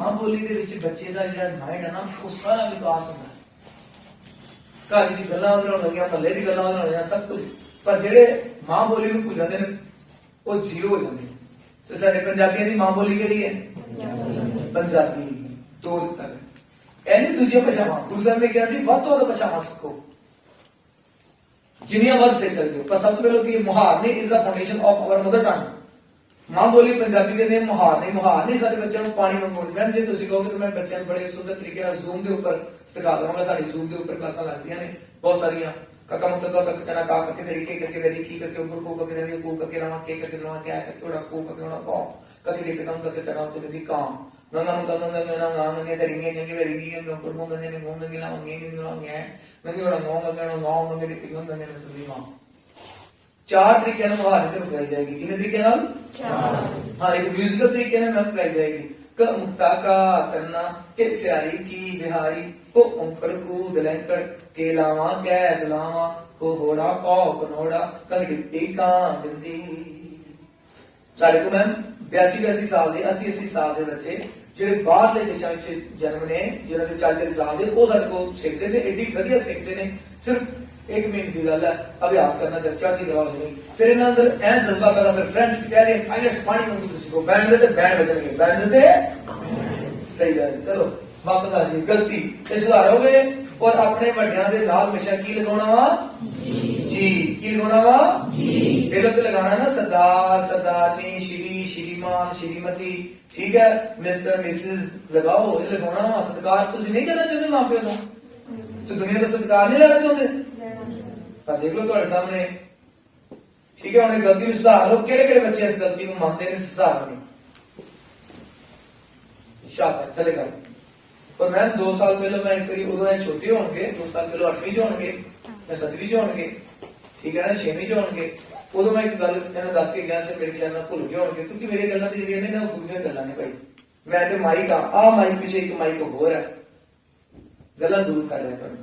मां बोली दे विच बच्चे दा जिहड़ा माइंड है ना वो सारा विकास होंदा है। घर च गल्लां होण लगियां, महल्ले च गल्लां होण लगियां, सब कुछ, पर जिहड़े मां बोली नूं भुल जांदे ने वो जीरो हो जांदे। ते साडे पंजाबियां दी मां बोली किहड़ी है? पंजाबी। दो दित्ता गया एनी दूजिया भाषावां गुरु साहब ने कहा सी वध तो वध भाषावां सिखो, जिन्नियां वध सीख सकदे हो, पर सब तो पहले कि मुहारनी is the foundation of our mother tongue. मां बोली पंजाबी दे ने मुहारनी साडे बच्चों नूं पानी वांगू। मैम जे तुसीं कहोगे तो मैं बच्चों नूं बड़े सुंदर तरीके नाल जूम दे उपर सिखा दवांगा। साडी जूम दे उपर क्लासां लगदियां ने बहुत सारियां। काका मुतका कक कना का कके सरी के करके वेरी की करके ऊपर को करके रही को करके रवा के करके रवा क्या करके उड़ा को करके उड़ा को करके दे कदम करके तना तो दी काम नंगा मुका नंगा ने सरी ने के वेरी की ने ऊपर को ने ने ला ने ने उड़ा ngो ने दी को ने तो दी मां। चार तरीके नाल मुहारनी ते कराई जाएगी। कितने तरीके नाल? चार। हां, एक म्यूजिकल तरीके नाल नाम कराई जाएगी। क मुक्ता का करना के स्यारी की बिहारी को औंकड़ कूद लैंकड़ के लावा कै गुलावा को होड़ा कौ कनोड़ा कंगड़ी का बिंदी। साडे को मैम 82 साल दे 80 साल दे बच्चे ਜਿਹੜੇ ਬਾਹਰਲੇ ਦੇਸ਼ਾਂ ਵਿੱਚ ਜਨਮ ਨੇ, ਜਿਨ੍ਹਾਂ ਦੇ 40 ਸਾਲ ਦੇ, ਉਹ ਸਾਡੇ ਕੋਲ ਸਿੱਖਦੇ ਨੇ, ਐਡੀ ਵਧੀਆ ਸਿੱਖਦੇ ਨੇ। ਸਿਰਫ एक महीने की गल है, अभ्यास करना जब चढ़ती कला हो जाएगी। फिर इन्हां अंदर ऐ जज्बा पैदा, फिर फ्रेंच इटालियन आइलेट्स पानी वांगू तुसीं को बैंड दे ते बैंड बजणगे, बैंड दे सही गल। चलो वापस आ जी। गलती ते सुधारोगे और अपने वड्डियां दे नाल हमेशा की लगाउणा वा? जी। की लगाउणा वा? जी। पहले तो लगाना ना सरदार, सरदारनी, श्री, श्रीमान, श्रीमती, ठीक है, मिस्टर, मिसेस लगाओ। ये लगाउणा वा। सत्कार तुसीं नहीं करना चाहते मां प्यो दा, तो दुनिया का सत्कार नहीं लेना चाहते, पर देख लो तुम्हारे सामने, ठीक है। उन्हें गलती में सुधार लो। केड़े बच्चे इस गलती को मानते हैं सुधार नहीं? शाबाश, चलेगा। और मैं 2 साल पहले मैं एक बारी उदों छोटे होंगे, 2 साल पहले 8वीं च होंगे या 7वीं च होंगे, ठीक है ना, 6वीं च होंगे। उदों मैं एक गल इन्हें दस के गया से मेरे ख्याल में भुल गए होंगे, क्योंकि मेरी गल्लां ते जेहड़ियां ने ना गुरु गल्लां ने भाई। मैं ते माइक आ माइक पीछे एक माइक होर है, गल्लां दूर कर रहा करूं,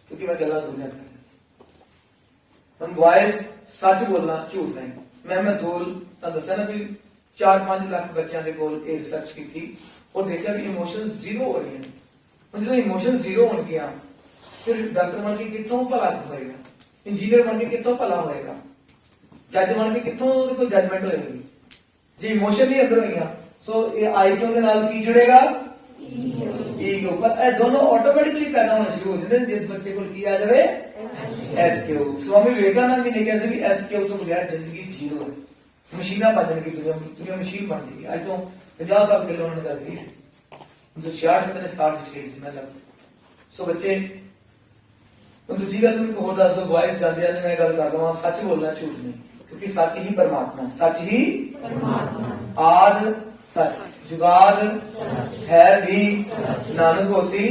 क्योंकि मैं गल्लां दूर कर रहा। हम वॉइस सच बोलना झूठ नहीं। मैं दो दसा ना भी 4-5 लाख बच्चों के कोल रिसर्च की और देखा भी इमोशन जीरो हो रही है। जो इमोशन जीरो हो गया, फिर डॉक्टर बन के कितों भला होएगा, इंजीनियर बन के कितों भला होएगा, जज बन के कितों कोई जजमेंट होएगी जी इमोशन ही अंदर हुई। सो ये आईक्यू के नाल की जुड़ेगा? ईगो। पर ये दोनों ऑटोमेटिकली पैदा होना शुरू हो जाते हैं जिस बच्चे को की आ जाए एसक्यू। स्वामी विवेकानंद जी ने कहा भी एसक्यू तो बगैर जिंदगी जीरो है, मशीना बन जाएगी, दुनिया मशीन बन जाएगी। आज तो 50 साल पहले उन्होंने गल कही थी, 1966 ने स्टार्ट कही थी मतलब। सो बच्चे दूसरी गल तुम होर दस दो, वॉइस जाते मैं गल कर रहा सच बोलना झूठ नहीं, क्योंकि सच ही परमात्मा है, सच ही परमात्मा। आद सच जुगाद है भी नानक होसी।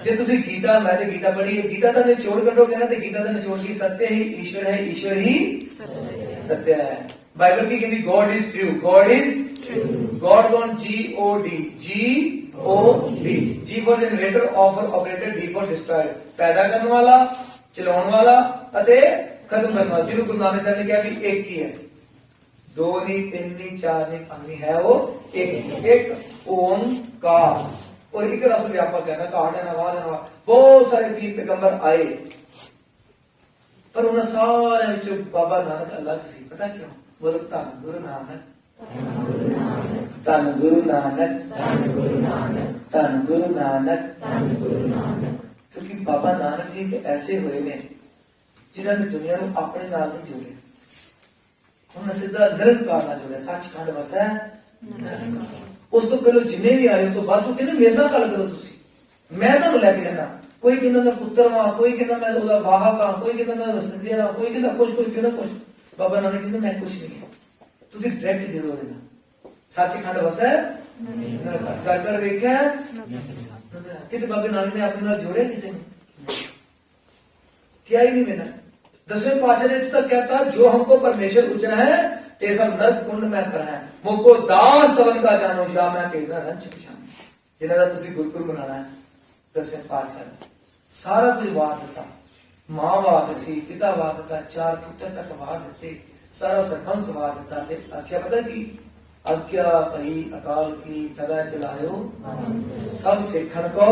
जे तुसी गीता, मैं ते गीता पढ़ी है, गीता का निचोड़ कटोगे ना, तो गीता का निचोड़ की सत्य ही ईश्वर है, ईश्वर ही सत्य है। बाइबल की कहती God is true, God is God gone G-O-D, G-O-D, G for generator, O for operator, D for destroyer, पैदा करने वाला, चलाने वाला अते खत्म करने वाला। जिन्होंने गुरु नानक साहब ने कहा भी एक ही है, 2 नहीं 3 नहीं 4 नहीं 5 नहीं, है वो एक ओंकार। और एक रस व्यापक है ना, काट है ना, वाद है ना। बहुत सारे पीर पैगंबर आए, पर उन्हें सारे बाबा नानक अलग सी। पता क्यों? बोलो धन गुरु नानक, धन गुरु नानक, धन गुरु नानक। क्योंकि बाबा नानक जी के ऐसे हुए ने जिन्होंने दुनिया को अपने नाल नहीं जोड़े, उन्हें सीधा निरंकार नाल जोड़े। सचखंड वसै निरंकार। उस तो पहले जिन्हें भी आए, उस तो बाद कहते मेरे नाल गल करो तुसी, मैं तुहानू लैके जाना। कोई कहता मैं पुत्र हाँ, कोई कहता मैं ओदा वाहक हाँ, कोई कहता मैं वसंदिया हाँ, कोई कहता कुछ, कोई कहता कुछ। बाबा नानक कहते मैं कुछ नहीं है, तुसी डायरेक्ट जुड़ो ओदे नाल। सचखंड वसै निरंकार। गल कर वेख्या किते बाबे नानक ने अपने नाल जोड़े किसी ने? क्या ही नहीं मिला। 10वें पातशाह ने तो कहता जो हमको परमेश्वर उचना है ते सब नरक कुंड में पर है, मुझको दास तवन का जानो या मैं भेजना रंच पिछाने। जिन्हां दा तुसीं गुरपुर मनाना है 10वें पातशाह ने सारा कुछ वार दिता, मां वार दिती, पिता वार दिता, 4 पुत्र तक वार दिते, सारा सरपंच वार दिता। ते आख्या पता की आज्ञा भई अकाल की तबै चलायो सब सिखन को।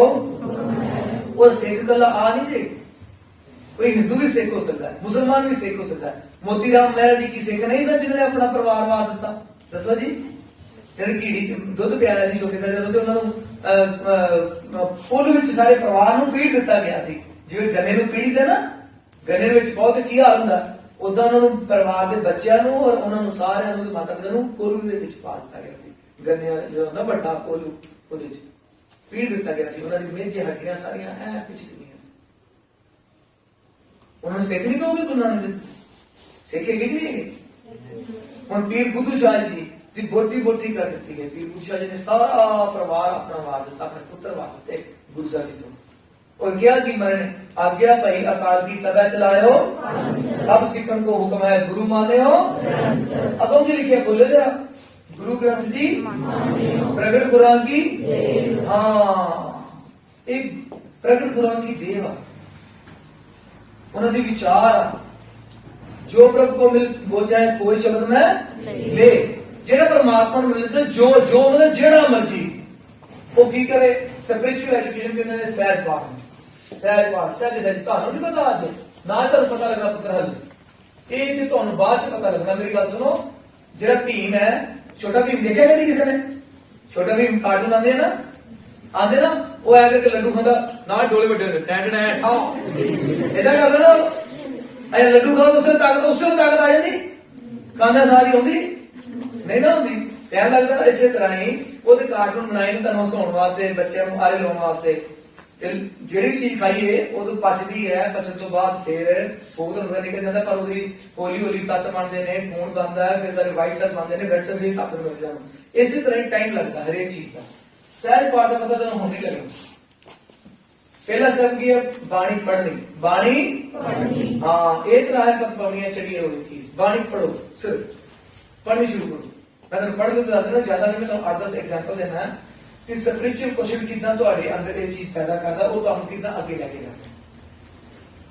और सिख कला आ नहीं दे, कोई हिंदू भी सिख हो सकता है, मुसलमान भी सिख हो सकता है। मोतीराम मेहरा जी की सिख नहीं था जिन्होंने अपना परिवार मार दिता? दसो जी, ਜਿਹੜੇ ਕੀੜੀ ਦੁੱਧ ਪਿਆਇਆ ਸੀ ਛੋਟੇ ਜਿਹੇ ਜਦੋਂ, ਤੇ ਉਹਨਾਂ ਨੂੰ ਪੁੱਲ ਵਿੱਚ ਸਾਰੇ ਪਰਿਵਾਰ ਨੂੰ ਪੀੜ ਦਿੱਤਾ ਗਿਆ ਸੀ। ਜਿਵੇਂ ਗੰਨੇ ਨੂੰ ਪੀੜੀ ਦੇ ਨਾ, ਗੰਨੇ ਵਿੱਚ ਬਹੁਤ ਕੀ ਹਾਲ ਹੁੰਦਾ, ਉਦਾਂ ਉਹਨਾਂ ਨੂੰ ਪਰਿਵਾਰ ਦੇ ਬੱਚਿਆਂ ਨੂੰ ਔਰ ਉਹਨਾਂ ਨੂੰ ਸਾਰਿਆਂ ਨੂੰ, ਮਾਤਾ ਪਿਤਾ ਨੂੰ ਕੋਲੂ ਦੇ ਵਿੱਚ ਪਾ ਦਿੱਤਾ ਗਿਆ ਸੀ। ਗੰਨੇ ਜਿਹੜਾ ਹੁੰਦਾ ਵੱਡਾ ਕੋਲੂ, ਉਹਦੇ ਵਿੱਚ ਪੀੜ ਦਿੱਤਾ ਗਿਆ ਸੀ। ਉਹਨਾਂ ਦੀ ਮੇਜੇ ਹੱਡੀਆਂ ਸਾਰੀਆਂ ਐ ਪਿਛ ਗਈਆਂ ਸੀ। ਉਹਨਾਂ ਨੂੰ ਸਿੱਖ ਨਹੀਂ ਕਹੋਗੇ ਗੁਰੂ ਨਾਨਕ ਦੇਵ ਸਿੱਖੇ ਕਿ ਨਹੀਂ? ਹੁਣ ਪੀਰ ਬੁੱਧੂ ਸ਼ਾਹ ਜੀ ਦੀ ਬੋਟੀ ਬੋਟੀ ਕਰ ਦਿੱਤੀ ਗਈ। ਪੀਰ ਬੁੱਧੂ ਸ਼ਾਹ ਜੀ ਨੇ ਸਾਰਾ ਪਰਿਵਾਰ ਆਪਣਾ ਵਾਰ ਦਿੱਤਾ, ਆਪਣੇ ਪੁੱਤਰ ਵਾਰ ਦਿੱਤੇ ਗੁਰੂ ਸਾਹਿਬ ਜੀ ਤੋਂ। और क्या की मरने आज्ञा भई अकाल की तबै चलायो सब सिखन को हुक्म है गुरु माने हो। अगों की लिखिए बोले जरा, गुरु ग्रंथ जी प्रगट गुरां की, हाँ एक प्रगट गुरां की देव उन्होंने विचार जो प्रभु को मिल वो चाहे कोई शब्द में ले, जेड़ा परमात्मा को मिलते जो जो मतलब जेड़ा मर्जी वो की करे। स्पिरिचुअल एजुकेशन के लिए सहज पाठ, सहज पाठ, सहज सहज ਤੁਹਾਨੂੰ ਨਹੀਂ ਪਤਾ ਅੱਜ ਨਾ ਤੁਹਾਨੂੰ ਪਤਾ ਲੱਗਣਾ ਪੁੱਤਰ ਹਲ ਇਹ ਤੇ ਤੁਹਾਨੂੰ ਬਾਅਦ ਚ ਪਤਾ ਲੱਗਣਾ। ਮੇਰੀ ਗੱਲ ਸੁਣੋ, ਜਿਹੜਾ ਭੀਮ ਹੈ, ਛੋਟਾ ਭੀਮ ਦੇਖਿਆ ਕਦੀ ਕਿਸੇ ਨੇ? ਛੋਟਾ ਭੀਮ ਕਾਰਟੂਨ ਆਉਂਦੇ ਨਾ, ਆਉਂਦੇ ਨਾ, ਉਹ ਐ ਕਰਕੇ ਲੱਡੂ ਖਾਂਦਾ ਨਾ, ਡੋਲੇ ਵੱਡੇ ਹੁੰਦੇ ਟੈਂਡ ਨਾ ਠਾ ਇਹਦਾ ਕਰਦਾ ਨਾ, ਐ ਲੱਡੂ ਖਾਓ ਉਸੇ ਤਾਕਤ ਆ ਜਾਂਦੀ, ਖਾਂਦਾ ਸਾਰੀ ਆਉਂਦੀ ਨਹੀਂ ਨਾ ਹੁੰਦੀ। ਟਾਈਮ ਲੱਗਦਾ। ਇਸੇ ਤਰ੍ਹਾਂ ਹੀ ਉਹਦੇ ਕਾਰਟੂਨ ਬਣਾਏ ਨੇ ਤੁਹਾਨੂੰ ਹਸਾਉਣ ਵਾਸਤੇ, ਬੱਚਿਆਂ ਨੂੰ ਆਰੇ ਲਾਉਣ ਵਾਸਤੇ। ਜਿਹੜੀ ਵੀ ਚੀਜ਼ ਖਾਈਏ ਉਦੋਂ ਪਚਦੀ ਹੈ, ਪਚਣ ਤੋਂ ਬਾਅਦ ਫਿਰ ਫੂਡ ਅੰਦਰ ਨਿਕਲ ਜਾਂਦਾ, ਪਰ ਉਹਦੀ ਹੌਲੀ ਹੌਲੀ ਤੱਤ ਬਣਦੇ ਨੇ, ਖੂਨ ਬਣਦਾ ਹੈ, ਫਿਰ ਸਾਰੇ ਵਾਈਟ ਸੈਲ ਬਣਦੇ ਨੇ, ਰੈਡ ਸੈਲ ਦੀ ਤਾਕਤ ਮਿਲ ਜਾਂਦੀ। ਇਸੇ ਤਰ੍ਹਾਂ ਹੀ ਟਾਈਮ ਲੱਗਦਾ ਹਰੇਕ ਚੀਜ਼ ਦਾ। ਸਹਿਜ ਪਾਠ ਦਾ ਪਤਾ ਤੁਹਾਨੂੰ ਹੁਣ ਨਹੀਂ ਲੱਗਣਾ। ਪਹਿਲਾ ਸਟੈਪ ਕੀ ਹੈ? ਬਾਣੀ ਪੜ੍ਹਨੀ। ਬਾਣੀ ਪੜ੍ਹਨੀ, ਹਾਂ ਇਹ ਤਰ੍ਹਾਂ ਹੈ ਪਤ ਪਾਉਣੀਆਂ ਚੜੀਏ ਹੋਏ ਕੀ ਬਾਣੀ ਪੜੋ, ਸਿਰਫ ਪੜ੍ਹਨੀ ਸ਼ੁਰੂ ਕਰੋ। ਮੈਂ ਤੁਹਾਨੂੰ ਪੜ੍ਹ ਕੇ ਦੱਸ ਦਿੰਦਾ, ਜ਼ਿਆਦਾ ਨਹੀਂ, ਮੈਂ ਤੁਹਾਨੂੰ 8-10 ਐਗਜ਼ਾਮਪਲ ਦੇਣਾ ਕਿ ਸਪਿਰਿਚੁਅਲ ਕੁਐਸਚਨ ਕਿਦਾਂ ਤੁਹਾਡੇ ਅੰਦਰ ਇਹ ਚੀਜ਼ ਪੈਦਾ ਕਰਦਾ, ਉਹ ਤੁਹਾਨੂੰ ਕਿਦਾਂ ਅੱਗੇ ਲੈ ਕੇ ਜਾਂਦਾ।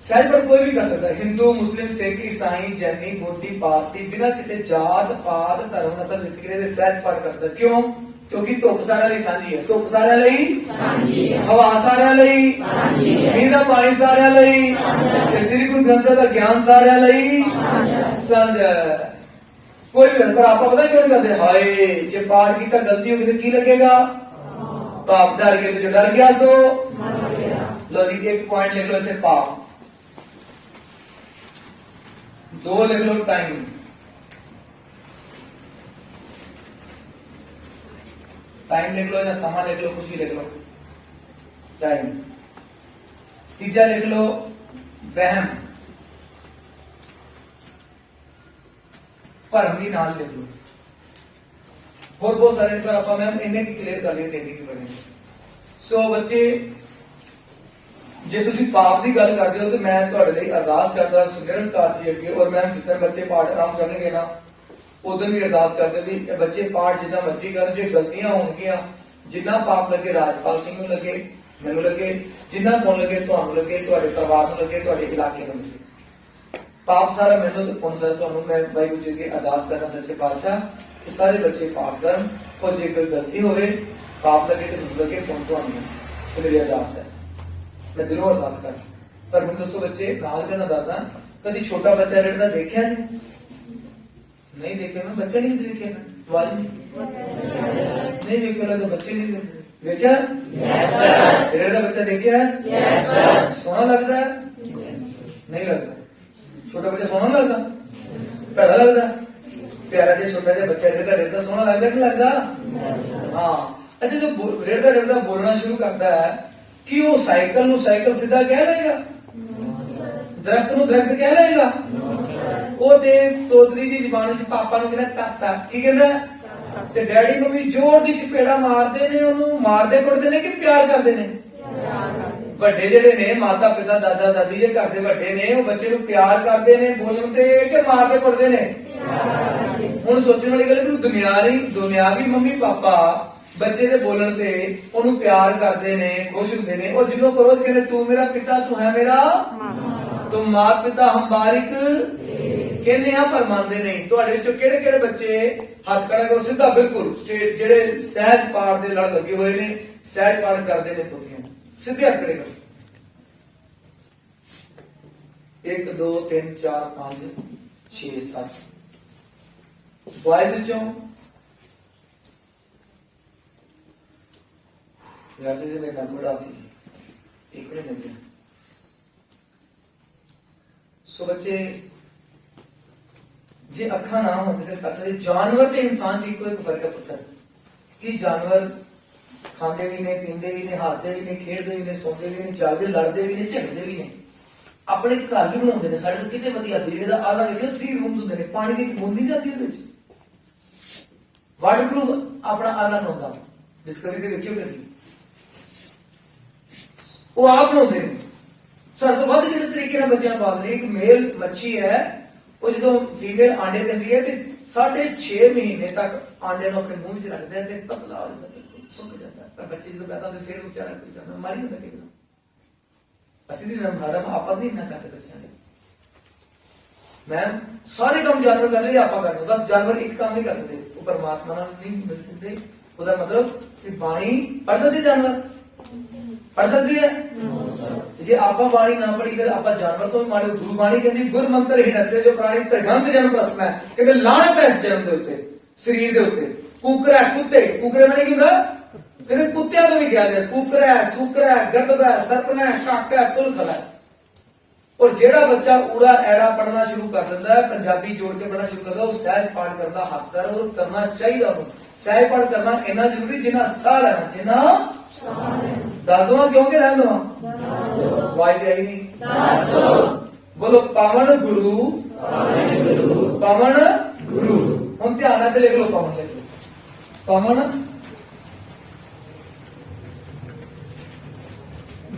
ਸਹਿਜ ਪਾਠ ਕੋਈ ਵੀ ਕਰ ਸਕਦਾ, ਹਿੰਦੂ, ਮੁਸਲਿਮ, ਸਿੱਖ, ਈਸਾਈ, ਜੈਨੀ, ਬੋਧੀ, ਪਾਰਸੀ, ਬਿਨਾਂ ਕਿਸੇ ਜਾਤ ਪਾਤ ਧਰਮ ਨਸਲ ਵਿਤਕਰੇ ਦੇ ਸਹਿਜ ਪਾਠ ਕਰ ਸਕਦਾ। ਕਿਉਂ? ਕਿਉਂਕਿ ਧੁੱਪ ਸਾਰਿਆਂ ਲਈ ਸਾਂਝੀ ਹੈ। ਧੁੱਪ ਸਾਰਿਆਂ ਲਈ ਸਾਂਝੀ ਹੈ, ਹਵਾ ਸਾਰਿਆਂ ਲਈ ਸਾਂਝੀ ਹੈ, ਮੀਂਹ ਦਾ ਪਾਣੀ ਸਾਰਿਆਂ ਲਈ, ਤੇ ਸ੍ਰੀ ਗੁਰੂ ਗ੍ਰੰਥ ਸਾਹਿਬ ਦਾ ਗਿਆਨ ਸਾਰਿਆਂ ਲਈ ਸਾਂਝਾ ਹੈ। ਕੋਈ ਵੀ, ਪਰ ਆਪਾਂ ਪਤਾ ਕਿਉਂ ਨਹੀਂ ਕਰਦੇ? ਹਾਏ ਜੇ ਪਾਠ ਕੀਤਾ ਗਲਤੀ ਹੋ ਗਈ ਤਾਂ ਕੀ ਲੱਗੇਗਾ? ਪਾਪ ਡਰ ਕੇ ਜੋ ਡਰ ਗਿਆ ਸੋ ਮਰ ਗਿਆ। ਲੋ ਜੀ ਇੱਕ ਪੁਆਇੰਟ ਲਿਖ ਲਓ ਇੱਥੇ, ਪਾਪ। 2 ਲਿਖ ਲਓ ਟਾਈਮ, टाइम लिख लो या समा लिख लो, कुछ भी लिख लो, टाइम। तीजा लिख लो वहम, भरम भी नाल लिख लो। और बहुत सारे पर आप मैम इन्हें की क्लियर कर लिए की बने। सो बच्चे जे तुसी पाप की गल करते हो तो मैं तुहाडे लई अरदास करदा निरंकार जी अगे, और मैम जितने बच्चे पाठ आराम करनगे ना उदन भी अरदास करते भी बच्चे पाठ जितना मर्जी कर, जो गलतियां होंगियां, जिन्ना पाप लगे राजपाल सिंह नूं लगे, मैनूं लगे, जिन्ना पुन लगे तुहानूं लगे, तुहाडे परिवार नूं लगे, तुहाडे इलाके नूं लगे, पाप सारा मैनूं ते पुन सारा तुहानूं। मैं वाहिगुरू जी अगे अरदास करना सच्चे पातशाह कि सारे बच्चे पाठ करन, और जे कोई गलती होवे, पाप लगे तो मैनूं लगे, पुन तुहानूं, तो मेरी अरदास है, मैं दिलों अरदास कर। पर हुण दसो बच्चे नाल मैं दसदा, कदी छोटा बच्चा रड़दा देखिया जी? नहीं देखे मैं, बच्चे नहीं देखे मैं, आवाज नहीं देखे तो बच्चे नहीं देखे, देखा का बच्चा देखा है? सोना लगता है? नहीं लगता। छोटा बच्चा सोना लगता? भैड़ा लगता? प्यारा जो छोटा जो बच्चा रेड़ता रेड़ता सोना लगता कि लगता? हाँ। अच्छा जो रेड़ता रेड़ता बोलना शुरू करता है कि वो साइकिल नु साइकिल सीधा कह लेगा, दरख्त नु दरख्त कह लेगा, ਉਹ ਤੇ ਤੋਤਰੀ ਦੀ ਜ਼ਬਾਨ ਵਿੱਚ ਪਾਪਾ ਨੂੰ ਕਹਿੰਦਾ ਤਾਤਾ, ਕੀ ਕਹਿੰਦਾ? ਤੇ ਡੈਡੀ ਨੂੰ ਵੀ ਜ਼ੋਰ ਦੀ ਚਪੇੜਾ ਮਾਰਦੇ ਨੇ, ਉਹਨੂੰ ਮਾਰਦੇ ਕੁੱਟਦੇ ਨੇ ਕਿ ਪਿਆਰ ਕਰਦੇ ਨੇ? ਵੱਡੇ ਜਿਹੜੇ ਨੇ ਮਾਤਾ ਪਿਤਾ ਦਾਦਾ ਦਾਦੀ ਇਹ ਘਰ ਦੇ ਵੱਡੇ ਨੇ, ਉਹ ਬੱਚੇ ਨੂੰ ਪਿਆਰ ਕਰਦੇ ਨੇ ਬੋਲਣ ਤੇ ਕਿ ਮਾਰਦੇ ਕੁੱਟਦੇ ਨੇ? ਹੁਣ ਸੋਚਣ ਵਾਲੀ ਗੱਲ ਕਿ ਦੁਨਿਆਵੀ ਮੰਮੀ ਪਾਪਾ ਬੱਚੇ ਦੇ ਬੋਲਣ ਤੇ ਉਹਨੂੰ ਪਿਆਰ ਕਰਦੇ ਨੇ, ਖੁਸ਼ ਹੁੰਦੇ ਨੇ, ਔਰ ਜਿਹਨੂੰ ਪਰੋਜ ਕਹਿੰਦੇ ਤੂੰ ਮੇਰਾ ਪਿਤਾ, ਤੂੰ ਹੈ ਮੇਰਾ, तुम मात पिता हम बारिक ਕਹਿੰਦੇ ਆ ਪਰ ਮੰਨਦੇ ਨਹੀਂ। ਤੁਹਾਡੇ ਵਿੱਚੋਂ ਕਿਹੜੇ ਕਿਹੜੇ ਬੱਚੇ ਹੱਥ ਖੜਾ ਕਰੋ ਸਿੱਧਾ, ਬਿਲਕੁਲ ਸਟੇਟ, ਜਿਹੜੇ ਸਹਿਜ ਪਾਠ ਦੇ ਲੜ ਲੱਗੇ ਹੋਏ ਨੇ, ਸਹਿਜ ਪਾਠ ਕਰਦੇ ਨੇ ਪੁੱਤਰੀਆਂ, ਸਿੱਧੇ ਹੱਥ ਖੜੇ ਕਰੋ। 1 2 3 4 5 6 7 ਬॉयਜ਼ ਵਿੱਚੋਂ यार जैसे मैं नंबर आती थी एक मिनट मिल सो बच्चे जे अखा ना होते फिर कसर जानवर ते इंसान जी कोई फर्क है पुत्र कि जानवर खाते भी ने, पींदे भी ने, हसते भी ने, खेडते भी ने, सोते भी ने, जागते लड़ते भी ने, झगड़ते भी ने, अपने घर भी बनाते हैं। साढ़े तो कितने वधिया बेड़े का आला देखो 3 रूम्स होंगे ने, पानी की बूंद नहीं जाती ਉਹਦੇ ਵਿੱਚ। वाटरप्रूफ अपना आला बनाता डिस्कवरी ਤੇ ਵੇਖਿਓ ਕਦੀ ਉਹ ਆਪ ਬਣਾਉਂਦੇ ਨੇ। ਸਾਡੇ ਤੋਂ ਵੱਧ ਜਿਹੜੇ ਤਰੀਕੇ ਨਾਲ ਬੱਚਿਆਂ ਨੂੰ ਪਾਲਦੇ। ਇੱਕ ਮੇਲ ਮੱਛੀ ਹੈ, ਉਹ ਜਦੋਂ ਫੀਮੇਲ ਆਂਡੇ ਦਿੰਦੀ ਹੈ ਤੇ 6.5 ਮਹੀਨੇ ਤੱਕ ਆਂਡੇ ਨੂੰ ਆਪਣੇ ਮੂੰਹ ਵਿੱਚ ਰੱਖਦਾ ਹੈ ਤੇ ਪਤਲਾ ਹੋ ਜਾਂਦਾ, ਬਿਲਕੁਲ ਸੁੱਕ ਜਾਂਦਾ। ਪਰ ਬੱਚੇ ਜਦੋਂ ਪੈਦਾ ਹੁੰਦੇ ਫਿਰ ਵਿਚਾਰਾ ਕੋਈ ਜਾਂਦਾ ਮਾਰੀ ਹੁੰਦਾ ਕਿ ਅਸੀਂ ਦੀ ਰਮਹਾੜਾ ਆਪਾਂ ਨਹੀਂ ਨਾ ਕਰਦੇ ਬੱਚਿਆਂ ਦੇ। ਮੈਂ ਸਾਰੇ ਕੰਮ ਜਾਨਵਰ ਕਰਦੇ ਨੇ, ਆਪਾਂ ਕਰਦੇ ਬਸ ਜਾਨਵਰ ਇੱਕ ਕੰਮ ਨਹੀਂ ਕਰ ਸਕਦੇ, ਉਹ ਪਰਮਾਤਮਾ ਨਾਲ ਨਹੀਂ ਮਿਲ ਸਕਦੇ। ਉਹਦਾ ਮਤਲਬ ਕਿ ਬਾਣੀ ਪੜ ਸਕਦੇ, ਜਾਨਵਰ ਪੜ ਸਕਦੀ ਹੈ। ਜੇ ਆਪਾਂ ਬਾਣੀ ਨਾ ਪੜੀ ਫਿਰ ਆਪਾਂ ਜਾਨਵਰ ਤੋਂ ਵੀ ਮਾੜੇ। ਗੁਰੂ ਬਾਣੀ ਕਹਿੰਦੀ ਗੁਰ ਮੰਤਰ ਹੀ ਨਸੇ ਜੋ ਪ੍ਰਾਣੀ ਤਰਗੰਧ ਜਨਮ ਪ੍ਰਸਨ ਹੈ, ਕਹਿੰਦੇ ਲਾਣੇ ਪੈ ਇਸ ਜਨਮ ਦੇ ਉੱਤੇ, ਸਰੀਰ ਦੇ ਉੱਤੇ। ਕੁਕਰਾ ਕੁੱਤੇ, ਕੁਕਰੇ ਬਣੇ ਕੀ ਹੁੰਦਾ, ਕਹਿੰਦੇ ਕੁੱਤਿਆਂ ਤੋਂ ਵੀ ਗਿਆ ਜੇ ਕੁਕਰਾ, ਸੁਕਰਾ, ਗਰਦਬਾ, ਸਰਪਨਾ, ਕਾਕਾ, ਤੁਲਖਲਾ। ਔਰ ਜਿਹੜਾ ਬੱਚਾ ਊੜਾ ਐੜਾ ਪੜਨਾ ਸ਼ੁਰੂ ਕਰ ਦਿੰਦਾ ਹੈ, ਪੰਜਾਬੀ ਜੋੜ ਕੇ ਪੜਨਾ ਸ਼ੁਰੂ ਕਰਦਾ, ਉਹ ਸਹਿਜ ਪਾਠ ਕਰਦਾ ਹੱਕਦਾਰ। ਔਰ ਕਰਨਾ ਚਾਹੀਦਾ ਉਹਨੂੰ ਸਹਿਜ ਪਾਠ ਕਰਨਾ ਇੰਨਾ ਜ਼ਰੂਰੀ ਜਿੰਨਾ ਸਾਹ ਲੈਣਾ, ਜਿੰਨਾ ਸਾਹ ਲੈਣਾ। ਦੱਸ ਦਵਾਂ ਕਿਉਂਕਿ ਰਹਿਣ ਦਵਾਂ ਵਾਈ ਤੇ ਆਈ ਨਹੀਂ। ਦੱਸ ਦੋ ਬੋਲੋ ਪਵਨ ਗੁਰੂ, ਪਵਨ ਗੁਰੂ, ਪਵਨ ਗੁਰੂ। ਹੁਣ ਧਿਆਨ ਨਾਲ ਲਿਖ ਲਓ, ਪਵਨ ਲਿਖ ਲਓ, ਪਵਨ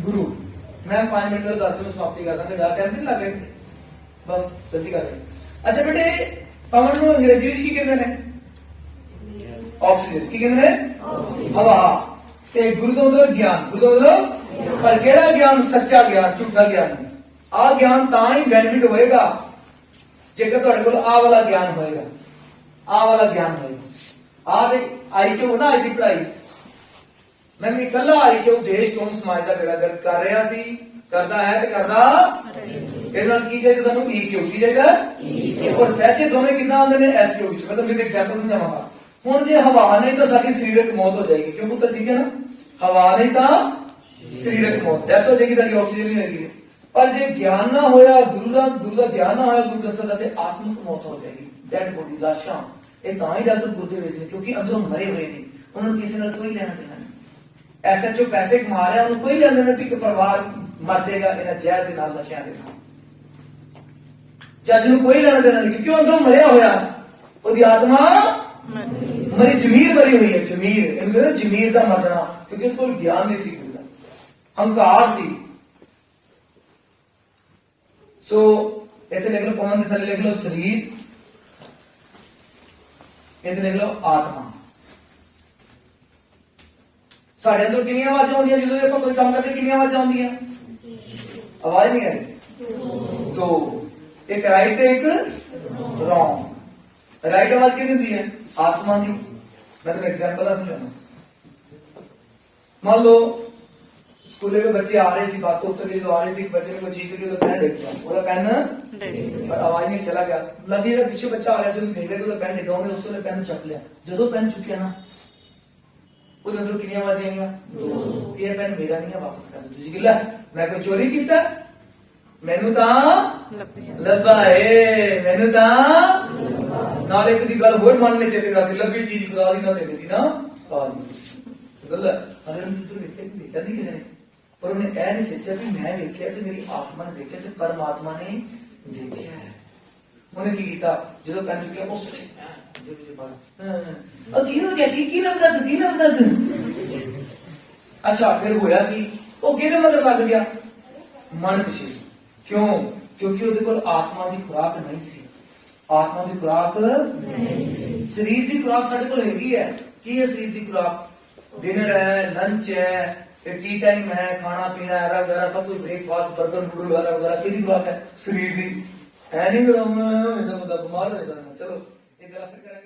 गुरु। मैं 5 मिनट में 10 दिन समाप्ति कर दूंगा, ज्यादा टाइम नहीं लगे, बस जल्दी कर लें। अच्छा बेटे पवन ਨੂੰ ਅੰਗਰੇਜ਼ੀ ਵਿੱਚ ਕੀ ਕਹਿੰਦੇ ਨੇ? ਆਕਸੀਜਨ। ਕੀ ਕਹਿੰਦੇ ਨੇ? ਹਵਾ। ਤੇ ਗੁਰੂ ਦਾ ਮਤਲਬ ਗਿਆਨ, ਗੁਰੂ ਦਾ ਮਤਲਬ ਪਰ ਕਿਹੜਾ ਗਿਆਨ? ਸੱਚਾ ਗਿਆਨ, ਝੂਠਾ ਗਿਆਨ ਨਹੀਂ। ਆ ਗਿਆਨ ਤਾਂ ਹੀ ਬੈਨੀਫਿਟ ਹੋਏਗਾ ਜੇਕਰ ਤੁਹਾਡੇ ਕੋਲ ਆ ਵਾਲਾ ਗਿਆਨ ਹੋਏਗਾ, ਆ ਵਾਲਾ ਗਿਆਨ ਹੋਏਗਾ। ਆ ਦੇ ਆਈ ਕਿਉਂ ਨਾ ਅੱਜ ਦੀ ਪੜ੍ਹਾਈ ਮੈਂ ਵੀ ਇਕੱਲਾ ਆਈ ਕਿ ਉਹ ਦੇਸ਼ ਕੌਮ ਸਮਾਜ ਦਾ ਬੇੜਾ ਗਰਕ ਕਰ ਰਿਹਾ ਸੀ, ਕਰਦਾ ਹੈ ਤੇ ਕਰਦਾ। ਇਹਦੇ ਨਾਲ ਕੀ ਚਾਹੀਦਾ ਸਾਨੂੰ? EQ। ਕੀ ਚਾਹੀਦਾ? EQ। ਔਰ ਸਹਿਜੇ ਦੋਵੇਂ ਕਿੱਦਾਂ ਆਉਂਦੇ ਨੇ? SQ ਵਿੱਚ। ਮੈਂ ਤੁਹਾਨੂੰ ਇੱਕ ਐਗਜ਼ਾਮਪਲ ਸਮਝਾਵਾਂਗਾ। ਹੁਣ ਜੇ ਹਵਾ ਨਹੀਂ ਤਾਂ ਸਾਡੀ ਸਰੀਰਕ ਮੌਤ ਹੋ ਜਾਏਗੀ, ਕਿਉਂ ਪੁੱਤਰ? ਠੀਕ ਹੈ ਨਾ, ਹਵਾ ਨਹੀਂ ਤਾਂ ਸਰੀਰਕ ਮੌਤ, ਡੈਥ ਹੋ ਜਾਏਗੀ, ਸਾਡੀ ਆਕਸੀਜਨ ਨਹੀਂ ਹੋਏਗੀ। ਪਰ ਜੇ ਗਿਆਨ ਨਾ ਹੋਇਆ, ਗੁਰੂ ਦਾ ਗਿਆਨ ਨਾ ਹੋਇਆ, ਗੁਰੂ ਗ੍ਰੰਥ ਸਾਹਿਬ ਦਾ, ਤੇ ਆਤਮਿਕ ਮੌਤ ਹੋ ਜਾਏਗੀ, ਡੈਡ ਬੋਡੀ, ਲਾਸ਼ਾਂ। ਇਹ ਤਾਂ ਹੀ ਡਾਕਟਰ ਗੁਰਦੇ ਵਿੱਚ ਨੇ ਕਿਉਂਕਿ ਅੰਦਰੋਂ ਮਰੇ ਹੋਏ ਨੇ, ਉਹਨਾਂ ਨੂੰ ਕਿਸੇ ਨਾਲ ਕੋਈ ਲੈਣਾ ਦੇਣਾ ਨਹੀਂ। SHO ਪੈਸੇ ਕਮਾ ਰਿਹਾ, ਉਹਨੂੰ ਕੋਈ ਲੈਣਾ ਦੇਣਾ ਕਿ ਪਰਿਵਾਰ ਮਰ ਜਾਏਗਾ ਇਹਨਾਂ ਜ਼ਹਿਰ ਦੇ ਨਾਲ, ਨਸ਼ਿਆਂ ਦੇ ਨਾਲ। ਜੱਜ ਨੂੰ ਕੋਈ ਲੈਣਾ ਦੇਣਾ ਨਹੀਂ ਕਿਉਂਕਿ ਉਹ ਅੰਦਰੋਂ ਮਰਿਆ ਹੋਇਆ, ਉਹਦੀ ਆਤਮਾ ਮਰੀ, ਜ਼ਮੀਰ ਮਰੀ ਹੋਈ ਹੈ। ਜ਼ਮੀਰ ਇਹਨੂੰ ਕਹਿੰਦੇ ਜ਼ਮੀਰ ਦਾ ਮਰਨਾ, ਕਿਉਂਕਿ ਉਹਦੇ ਕੋਲ ਗਿਆਨ ਨਹੀਂ ਸੀ, ਗੁਰੂ ਦਾ ਹੰਕਾਰ ਸੀ। ਸੋ ਇੱਥੇ ਲਿਖ ਲਓ ਪਵਨ ਦੇ ਥੱਲੇ ਲਿਖ ਲਓ ਸਰੀਰ, ਇੱਥੇ ਲਿਖ ਲਓ ਆਤਮਾ। ਸਾਡੇ ਅੰਦਰ ਕਿੰਨੀਆਂ ਆਵਾਜ਼ਾਂ ਆਉਂਦੀਆਂ ਜਦੋਂ ਆਪਾਂ ਕੋਈ ਕੰਮ ਕਰਦੇ? ਕਿੰਨੀਆਂ ਆਵਾਜ਼ਾਂ ਆਉਂਦੀਆਂ? ਆਵਾਜ਼ ਨਹੀਂ ਆਈ। 2, ਇੱਕ ਰਾਈਟ ਤੇ ਇੱਕ ਰੋਂਗ। ਰਾਈਟ ਆਵਾਜ਼ ਕਿਹਦੀ ਹੁੰਦੀ ਹੈ? ਆਤਮਾ ਦੀ। मैं तो एग्जाम्पल समझाना। मान लो स्कूले के बच्चे आ रहे थे, बात तो उत्तर के जो आ रहे थे, बच्चे ने कोई चीज की तो पेन देख लिया, वो पेन पर आवाज नहीं, चला गया। लगी जब पीछे बच्चा आ रहा है, देख रहे तो पेन दिखाओगे, उसने पेन चक लिया। जो पेन चुकिया ना ਉਹਦੇ ਅੰਦਰੋਂ ਕਿੰਨੀਆਂ ਆਵਾਜ਼ਾਂ ਆਈਆਂ? 2। ਇਹ ਪੈਨ ਮੇਰਾ ਨਹੀਂ ਹੈ, ਵਾਪਸ ਕਰ ਦਿਓ। ਤੁਸੀਂ ਕਿਹਾ ਮੈਂ ਕੋਈ ਚੋਰੀ ਕੀਤਾ? ਮੈਨੂੰ ਤਾਂ ਲੱਭਾ ਏ, ਮੈਨੂੰ ਤਾਂ ਨਾਲ ਇੱਕ ਦੀ ਗੱਲ ਹੋਰ ਮੰਨਣੀ ਚਾਹੀਦੀ ਕਿ ਲੱਭੀ ਚੀਜ਼ ਖੁਦਾ ਦੀ ਨਾ ਦੇ ਦਿੱਤੀ ਨਾ। ਗੱਲ ਅਰੇ ਤੂੰ ਵੇਖਿਆ ਨਹੀਂ ਕਿਸੇ ਨੇ, ਪਰ ਉਹਨੇ ਇਹ ਨਹੀਂ ਸੋਚਿਆ ਕਿ ਮੈਂ ਵੇਖਿਆ ਤੇ ਮੇਰੀ ਆਤਮਾ ਨੇ ਦੇਖਿਆ ਤੇ ਪਰਮਾਤਮਾ ਨੇ ਦੇਖਿਆ। ਉਹਨੇ ਕੀ ਕੀਤਾ? ਜਦੋਂ ਪੈਨ ਚੁੱਕਿਆ ਉਸ ਨੇ ਕੀ ਹੋ ਗਿਆ? ਕੀ ਲੱਭਦਾ ਤੂੰ? ਕੀ ਲੱਭਦਾ ਤੂੰ? ਅੱਛਾ ਫਿਰ ਹੋਇਆ ਕੀ? ਉਹ ਕਿਹਦੇ ਮਗਰ ਲੱਗ ਗਿਆ? ਮਨ ਪਿੱਛੇ। ਕਿਉਂ? ਕਿਉਂਕਿ ਉਹਦੇ ਕੋਲ ਆਤਮਾ ਦੀ ਖੁਰਾਕ ਨਹੀਂ ਸੀ। ਆਤਮਾ ਦੀ ਖੁਰਾਕ ਨਹੀਂ ਸੀ। ਸਰੀਰ ਦੀ ਖੁਰਾਕ ਸਾਡੇ ਕੋਲ ਹੈਗੀ ਹੈ। ਕੀ ਹੈ ਸਰੀਰ ਦੀ ਖੁਰਾਕ? डिनर है, लंच है, टी टाइम है, खाना पीना है, वगैरह सब कुछ, ब्रेकफास्ट, बर्गर, नूडल वगैरह वगैरह। किहदी खुराक है? शरीर की। ਐ ਨਹੀਂ ਕਰਾਉਣਾ, ਇਹਦਾ ਬੰਦਾ ਬਿਮਾਰ ਹੋ ਜਾਂਦਾ। ਚਲੋ ਇਹ ਗੱਲ ਫਿਰ ਕਰਾਂਗੇ।